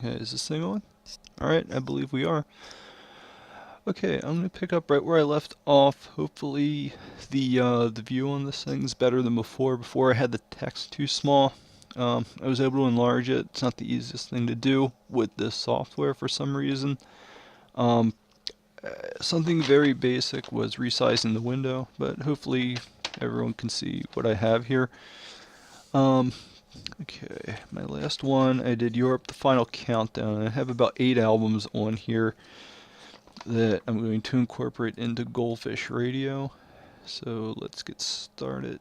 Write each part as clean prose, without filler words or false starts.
Okay, is this thing on? Alright, I believe we are. Okay, I'm gonna pick up right where I left off. Hopefully the view on this thing's better than before. Before I had the text too small. I was able to enlarge it. It's not the easiest thing to do with this software for some reason. Um, Something very basic was resizing the window, but hopefully everyone can see what I have here. Um, okay, my last one, I did Europe, the Final Countdown. I have about 8 albums on here that I'm going to incorporate into Goldfish Radio. So let's get started.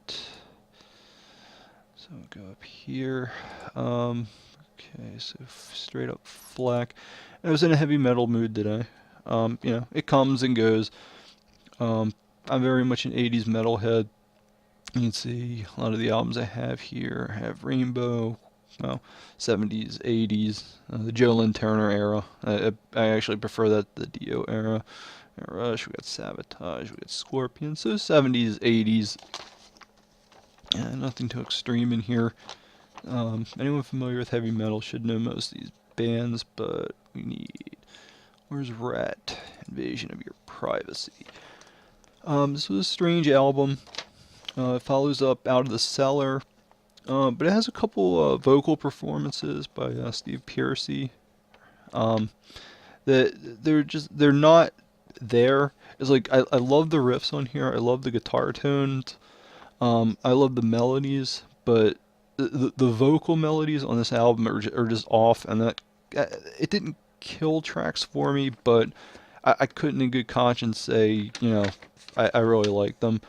So go up here. Okay, so straight up FLAC. I was in a heavy metal mood today. It comes and goes. Um, I'm very much an 80s metalhead. You can see a lot of the albums I have here. I have Rainbow, well, 70s, 80s, the Joe Lynn Turner era. I actually prefer that the Dio era. Rush, we got Savatage, we got Scorpion. So 70s, 80s. Nothing too extreme in here. Anyone familiar with heavy metal should know most of these bands, but we need... Where's Ratt? Invasion of Your Privacy. This was a strange album. It follows up Out of the Cellar, but it has a couple vocal performances by Steve Piercy. That they're not there. It's like I love the riffs on here. I love the guitar tones. I love the melodies, but the vocal melodies on this album are just off, and that it didn't kill tracks for me, but I couldn't in good conscience say, I really like them.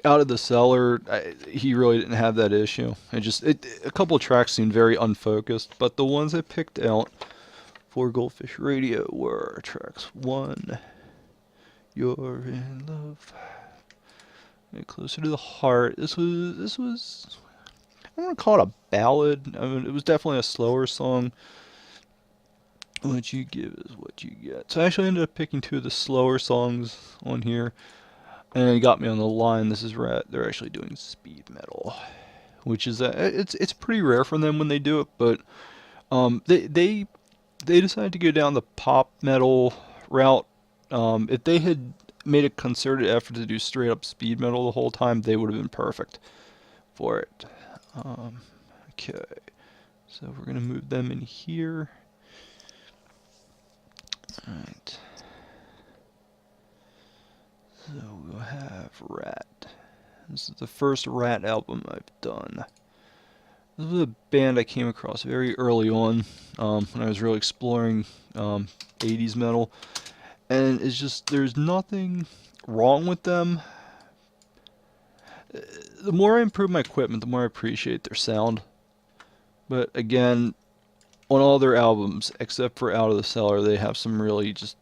Out of the Cellar, he really didn't have that issue. A couple of tracks seemed very unfocused, but the ones I picked out for Goldfish Radio were tracks 1, You're in Love, Get Closer to the Heart. This was I don't want to call it a ballad. I mean, it was definitely a slower song. What you give is what you get. So I actually ended up picking 2 of the slower songs on here. And it got me on the line. This is Ratt. They're actually doing speed metal, which is it's pretty rare for them when they do it. But they decided to go down the pop metal route. If they had made a concerted effort to do straight up speed metal the whole time, they would have been perfect for it. Okay, so we're gonna move them in here. All right. So we'll have Ratt. This is the first Ratt album I've done. This was a band I came across very early on when I was really exploring 80s metal. And it's just, there's nothing wrong with them. The more I improve my equipment, the more I appreciate their sound. But again, on all their albums, except for Out of the Cellar, they have some really just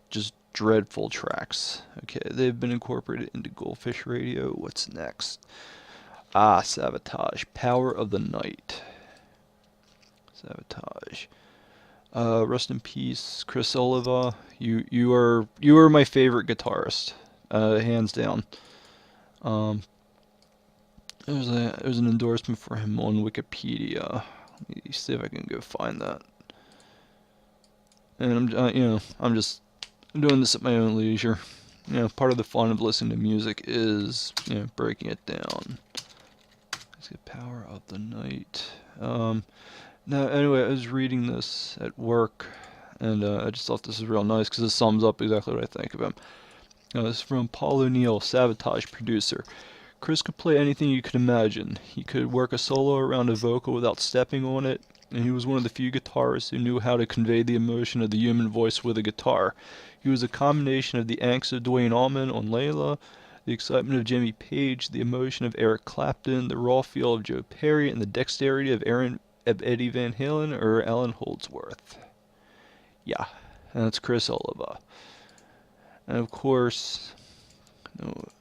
dreadful tracks. Okay, they've been incorporated into Goldfish Radio. What's next? Savatage, Power of the Night. Savatage. Rest in peace, Chris Oliva. You are my favorite guitarist, hands down. There's an endorsement for him on Wikipedia. Let me see if I can go find that. And I'm doing this at my own leisure. Part of the fun of listening to music is, breaking it down. Let's get Power of the Night. Now, anyway, I was reading this at work, and I just thought this was real nice because it sums up exactly what I think of him. This is from Paul O'Neill, Savatage producer. Chris could play anything you could imagine. He could work a solo around a vocal without stepping on it, and he was one of the few guitarists who knew how to convey the emotion of the human voice with a guitar. He was a combination of the angst of Duane Allman on Layla, the excitement of Jimmy Page, the emotion of Eric Clapton, the raw feel of Joe Perry, and the dexterity of Eddie Van Halen or Alan Holdsworth. Yeah, and that's Chris Oliva. And of course,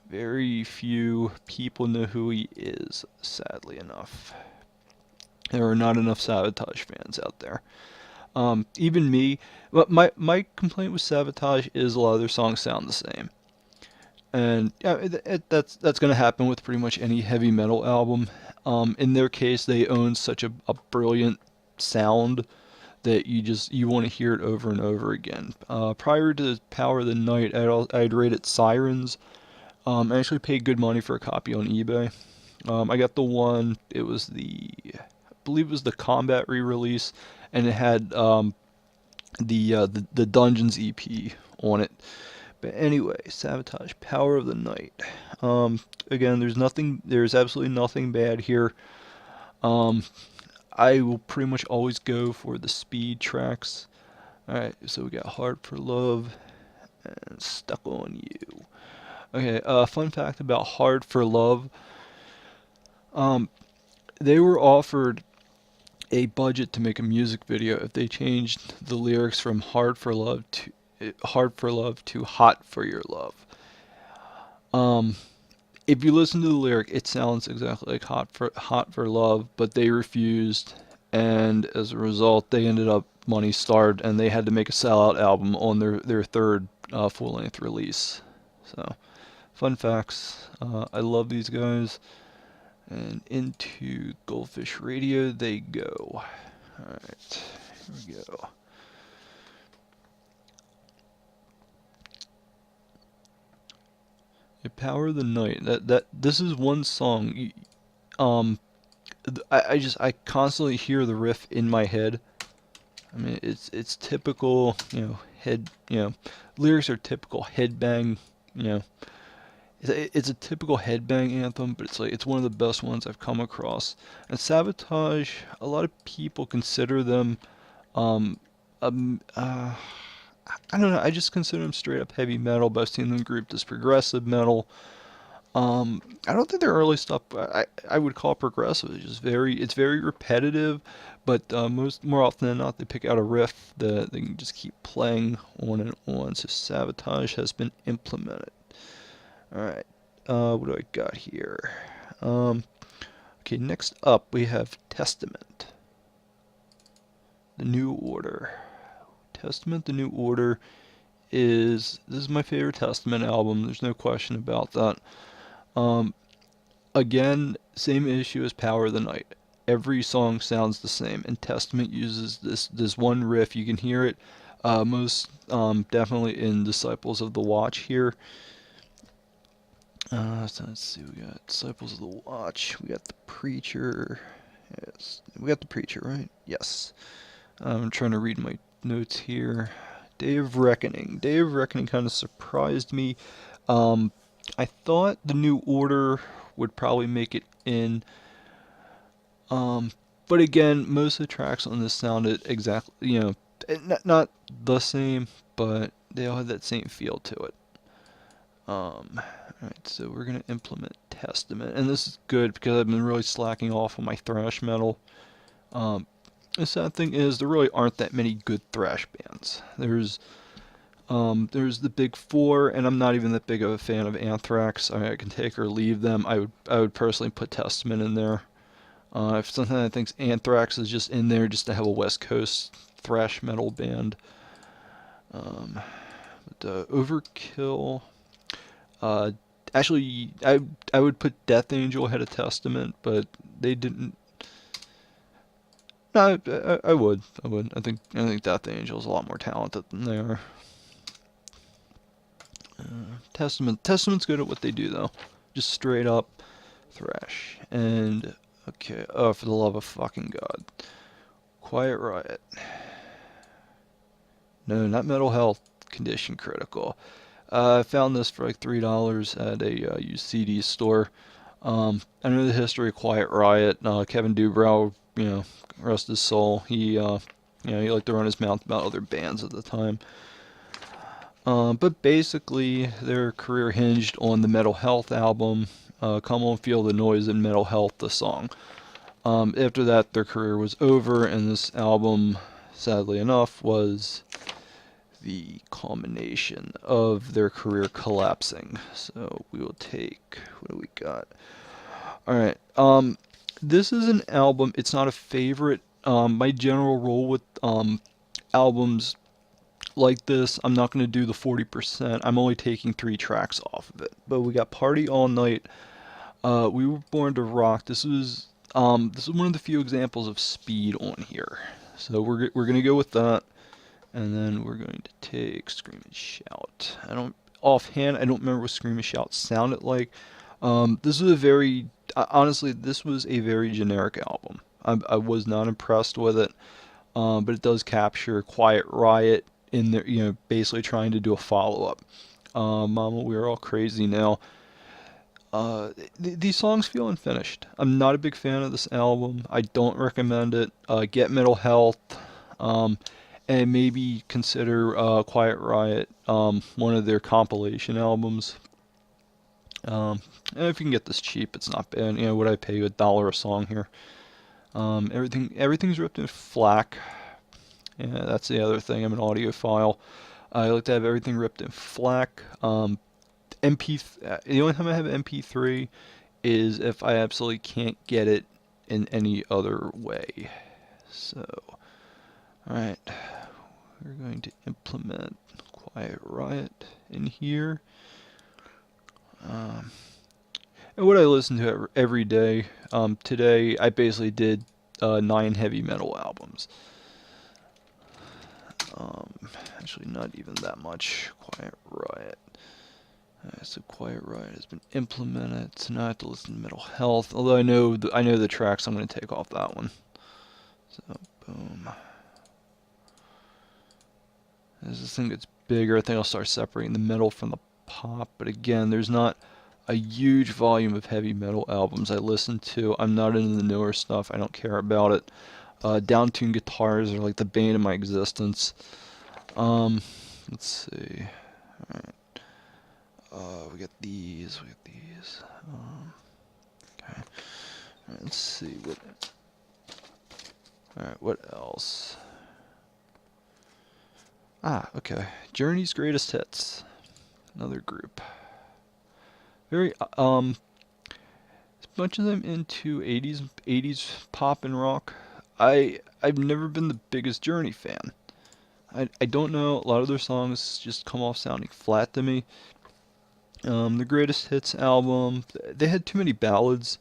very few people know who he is, sadly enough. There are not enough Savatage fans out there. Even me, but my complaint with Savatage is a lot of their songs sound the same. And that's going to happen with pretty much any heavy metal album. In their case, they own such a brilliant sound that you want to hear it over and over again. Prior to Power of the Night, I'd rated Sirens. I actually paid good money for a copy on eBay. I got the one. It was I believe it was the Combat re-release, and it had the Dungeons EP on it. But anyway, Savatage, Power of the Night. Again, there's absolutely nothing bad here. I will pretty much always go for the speed tracks. Alright, so we got Hard for Love and Stuck on You. Okay, fun fact about Hard for Love. They were offered a budget to make a music video if they changed the lyrics from Hard for Love to Hot for Your Love. If you listen to the lyric, it sounds exactly like Hot for Love, but they refused, and as a result, they ended up money starved, and they had to make a sellout album on their third full-length release. So, fun facts. I love these guys. And into Goldfish Radio they go. Alright, here we go. The Power of the Night. This is one song. I constantly hear the riff in my head. I mean, it's typical, lyrics are typical headbang, It's a typical headbang anthem, but it's one of the best ones I've come across. And Savatage, a lot of people consider them, I don't know. I just consider them straight up heavy metal, but I've seen them grouped as progressive metal. I don't think their early stuff I would call progressive. It's very repetitive, but more often than not they pick out a riff that they can just keep playing on and on. So Savatage has been implemented. Alright, what do I got here? Okay, next up we have Testament. The New Order. Testament, The New Order this is my favorite Testament album, there's no question about that. Again, same issue as Power of the Night. Every song sounds the same, and Testament uses this one riff. You can hear it most definitely in Disciples of the Watch here. So let's see, we got Disciples of the Watch, we got the Preacher. Yes, we got the Preacher, right? Yes. I'm trying to read my notes here. Day of Reckoning. Day of Reckoning kind of surprised me. I thought the New Order would probably make it in. But again, most of the tracks on this sounded exactly, not the same, but they all had that same feel to it. Alright, so we're going to implement Testament, and this is good because I've been really slacking off on my thrash metal. The sad thing is there really aren't that many good thrash bands. There's the big four, and I'm not even that big of a fan of Anthrax. I can take or leave them. I would personally put Testament in there. If sometimes I think Anthrax is just in there just to have a West Coast thrash metal band. Overkill. Actually, I would put Death Angel ahead of Testament, but they didn't. No, I would. I think Death Angel is a lot more talented than they are. Testament's good at what they do though, just straight up thrash. And okay, oh, for the love of fucking God, Quiet Riot. No, not Mental Health, Condition Critical. I found this for like $3 at a used CD store. I know the history of Quiet Riot. Kevin Dubrow, rest his soul. He liked to run his mouth about other bands at the time. But basically, their career hinged on the Mental Health album, Come On Feel the Noise, and Mental Health, the song. After that, their career was over, and this album, sadly enough, was the culmination of their career collapsing. So we will take, what do we got? Alright, this is an album, it's not a favorite. My general rule with albums like this, I'm not going to do the 40%. I'm only taking 3 tracks off of it. But we got Party All Night. We Were Born to Rock. This is one of the few examples of speed on here. So we're gonna go with that, and then we're going to take Scream and Shout. Offhand, I don't remember what Scream and Shout sounded like. This was a very honestly, this was a very generic album. I was not impressed with it, but it does capture Quiet Riot in there, basically trying to do a follow up. Mama, we're all crazy now. These songs feel unfinished. I'm not a big fan of this album. I don't recommend it. Get Mental Health, um, and maybe consider Quiet Riot, one of their compilation albums. And if you can get this cheap, it's not bad. Would I pay you $1 a song here? Everything's ripped in FLAC. Yeah, that's the other thing. I'm an audiophile. I like to have everything ripped in FLAC. The only time I have MP3 is if I absolutely can't get it in any other way. So, alright, we're going to implement Quiet Riot in here. And what I listen to every day, today I basically did 9 heavy metal albums. Actually, not even that much. Quiet Riot. So Quiet Riot has been implemented. So now I have to listen to Mental Health. Although I know the tracks I'm going to take off that one. So boom. As this thing gets bigger, I think I'll start separating the metal from the pop. But again, there's not a huge volume of heavy metal albums I listen to. I'm not into the newer stuff. I don't care about it. Downtuned guitars are like the bane of my existence. Let's see. Alright. We got these. Okay. Alright, let's see what. Alright, what else? Okay. Journey's Greatest Hits. Another group. Very a bunch of them into 80s pop and rock. I've never been the biggest Journey fan. I don't know, a lot of their songs just come off sounding flat to me. The Greatest Hits album, they had too many ballads.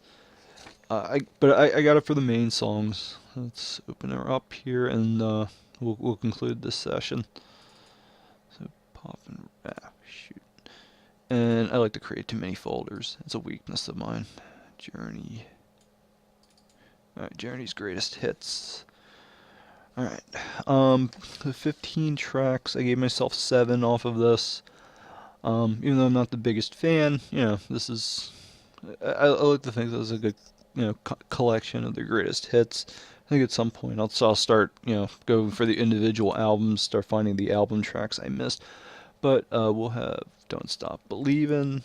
But I got it for the main songs. Let's open her up here, and we'll conclude this session. So pop and shoot. And I like to create too many folders. It's a weakness of mine. Journey. Alright, Journey's Greatest Hits. Alright. The 15 tracks, I gave myself 7 off of this. Even though I'm not the biggest fan, this is. I like to think this is a good, collection of the greatest hits. I think at some point I'll start, going for the individual albums, start finding the album tracks I missed. But we'll have Don't Stop Believin',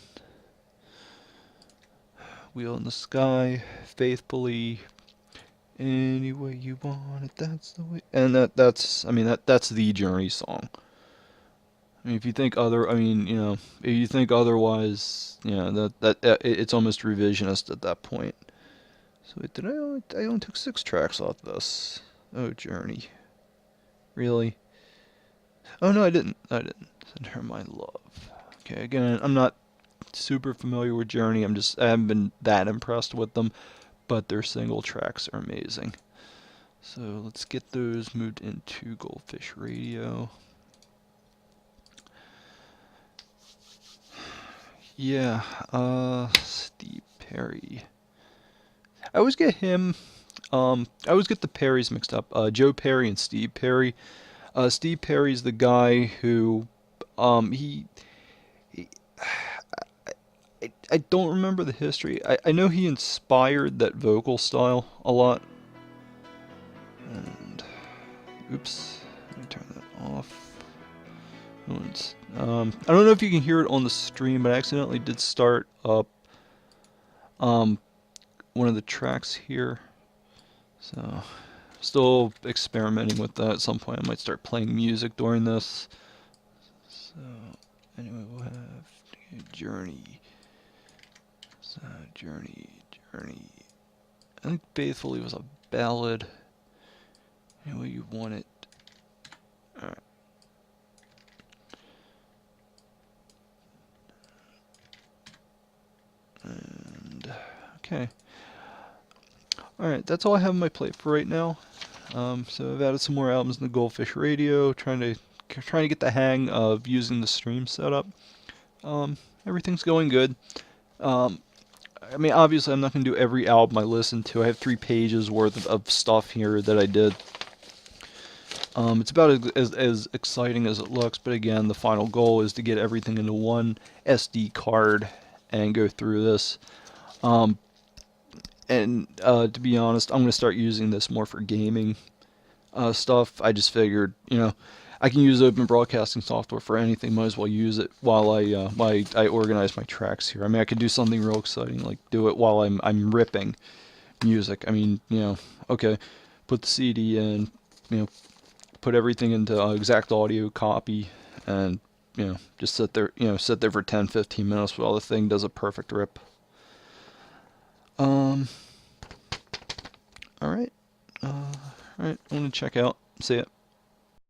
Wheel in the Sky, Faithfully, Any Way You Want It, That's the Way. And that's the Journey song. I mean, if you think if you think otherwise, that it's almost revisionist at that point. So wait, I only took 6 tracks off this. Oh, Journey. Really? Oh no, I didn't. Send Her My Love. Okay, again, I'm not super familiar with Journey. I haven't been that impressed with them, but their single tracks are amazing. So let's get those moved into Goldfish Radio. Yeah, Steve Perry. I always get him. I always get the Perrys mixed up. Joe Perry and Steve Perry. Steve Perry's the guy who, he I don't remember the history. I know he inspired that vocal style a lot. And, oops, let me turn that off. I don't know if you can hear it on the stream, but I accidentally did start up one of the tracks here. So, still experimenting with that. At some point I might start playing music during this. So, anyway, we'll have Journey. So, Journey. I think Faithfully was a ballad. Anyway you want it. Alright. And okay. Alright, that's all I have on my plate for right now. So I've added some more albums in the Goldfish radio, trying to get the hang of using the stream setup. Everything's going good. I mean, obviously, I'm not going to do every album I listen to. I have 3 pages worth of stuff here that I did. It's about as exciting as it looks, but again, the final goal is to get everything into one SD card and go through this. And to be honest, I'm going to start using this more for gaming stuff. I just figured, I can use open broadcasting software for anything. Might as well use it while I organize my tracks here. I mean, I could do something real exciting, like do it while I'm ripping music. I mean, okay, put the CD in, put everything into exact audio copy, and just sit there for 10-15 minutes while the thing does a perfect rip. All right. I'm gonna check out. See ya.